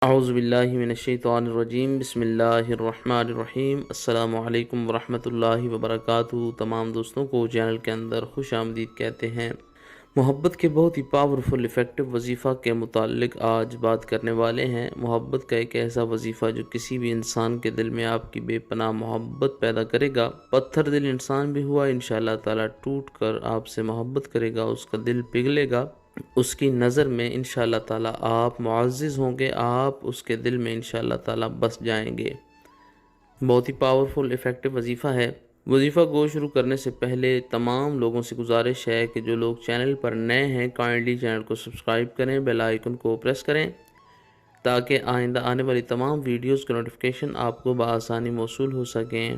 اعوذ باللہ من الشیطان الرجیم، بسم اللہ الرحمن الرحیم۔ السلام علیکم ورحمۃ اللہ وبرکاتہ۔ تمام دوستوں کو چینل کے اندر خوش آمدید کہتے ہیں۔ محبت کے بہت ہی پاورفل افیکٹو وظیفہ کے متعلق آج بات کرنے والے ہیں۔ محبت کا ایک ایسا وظیفہ جو کسی بھی انسان کے دل میں آپ کی بے پناہ محبت پیدا کرے گا۔ پتھر دل انسان بھی ہوا انشاءاللہ تعالیٰ ٹوٹ کر آپ سے محبت کرے گا، اس کا دل پگھلے گا، اس کی نظر میں انشاءاللہ تعالیٰ آپ معزز ہوں گے، آپ اس کے دل میں انشاءاللہ تعالیٰ بس جائیں گے۔ بہت ہی پاورفل افیکٹو وظیفہ ہے۔ وظیفہ کو شروع کرنے سے پہلے تمام لوگوں سے گزارش ہے کہ جو لوگ چینل پر نئے ہیں کائنڈلی چینل کو سبسکرائب کریں، بیل آئیکن کو پریس کریں تاکہ آئندہ آنے والی تمام ویڈیوز کے نوٹیفیکیشن آپ کو بآسانی موصول ہو سکیں۔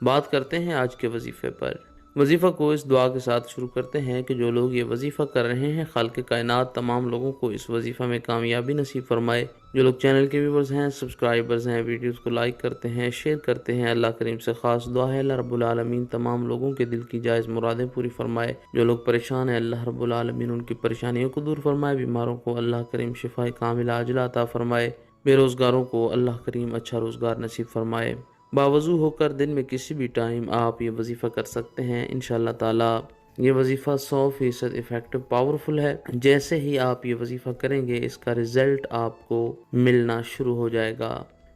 بات کرتے ہیں آج کے وظیفے پر۔ وظیفہ کو اس دعا کے ساتھ شروع کرتے ہیں کہ جو لوگ یہ وظیفہ کر رہے ہیں خالق کائنات تمام لوگوں کو اس وظیفہ میں کامیابی نصیب فرمائے۔ جو لوگ چینل کے ویورز ہیں، سبسکرائبرز ہیں، ویڈیوز کو لائک کرتے ہیں، شیئر کرتے ہیں، اللہ کریم سے خاص دعا ہے اللہ رب العالمین تمام لوگوں کے دل کی جائز مرادیں پوری فرمائے۔ جو لوگ پریشان ہیں اللہ رب العالمین ان کی پریشانیوں کو دور فرمائے، بیماروں کو اللہ کریم شفائے کاملہ عاجلہ عطا فرمائے، بے روزگاروں کو اللہ کریم اچھا روزگار نصیب فرمائے۔ باوضو ہو کر دن میں کسی بھی ٹائم آپ یہ وظیفہ کر سکتے ہیں انشاءاللہ تعالیٰ۔ یہ وظیفہ 100% افیکٹو پاورفل ہے۔ جیسے ہی آپ یہ وظیفہ کریں گے اس کا رزلٹ آپ کو ملنا شروع ہو جائے گا۔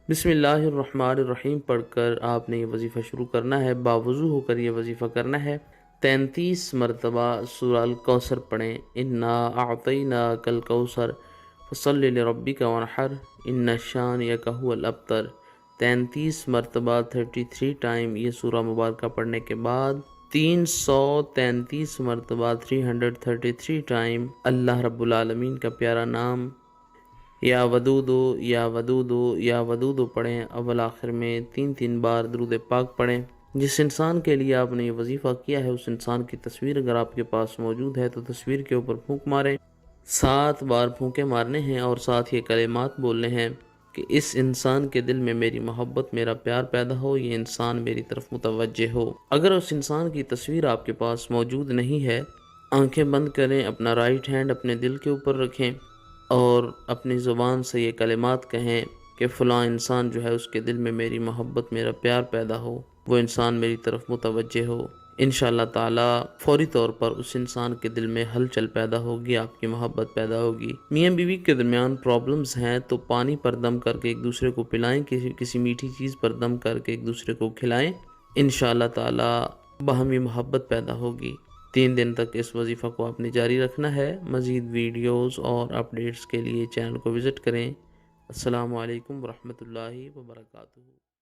بسم اللہ الرحمن الرحیم پڑھ کر آپ نے یہ وظیفہ شروع کرنا ہے، باوضو ہو کر یہ وظیفہ کرنا ہے۔ 33 مرتبہ سورہ الکوثر پڑھیں۔ انا اعطیناک الکوثر فصلی لربک وانحر ان شانئک هو الابتر۔ 33 مرتبہ 33 ٹائم یہ سورہ مبارکہ پڑھنے کے بعد 333 مرتبہ 333 ٹائم اللہ رب العالمین کا پیارا نام یا ودودو یا ودودو یا ودودو پڑھیں۔ اول آخر میں 3 بار درود پاک پڑھیں۔ جس انسان کے لیے آپ نے یہ وظیفہ کیا ہے اس انسان کی تصویر اگر آپ کے پاس موجود ہے تو تصویر کے اوپر پھونک ماریں۔ 7 بار پھونکے مارنے ہیں اور ساتھ یہ کلمات بولنے ہیں کہ اس انسان کے دل میں میری محبت، میرا پیار پیدا ہو، یہ انسان میری طرف متوجہ ہو۔ اگر اس انسان کی تصویر آپ کے پاس موجود نہیں ہے، آنکھیں بند کریں، اپنا رائٹ ہینڈ اپنے دل کے اوپر رکھیں اور اپنی زبان سے یہ کلمات کہیں کہ فلاں انسان جو ہے اس کے دل میں میری محبت، میرا پیار پیدا ہو، وہ انسان میری طرف متوجہ ہو۔ انشاءاللہ تعالیٰ فوری طور پر اس انسان کے دل میں ہلچل پیدا ہوگی، آپ کی محبت پیدا ہوگی۔ میاں بیوی کے درمیان پرابلمز ہیں تو پانی پر دم کر کے ایک دوسرے کو پلائیں، کسی میٹھی چیز پر دم کر کے ایک دوسرے کو کھلائیں، انشاءاللہ تعالیٰ باہمی محبت پیدا ہوگی۔ 3 دن تک اس وظیفہ کو آپ نے جاری رکھنا ہے۔ مزید ویڈیوز اور اپڈیٹس کے لیے چینل کو وزٹ کریں۔ السلام علیکم ورحمۃ اللہ وبرکاتہ۔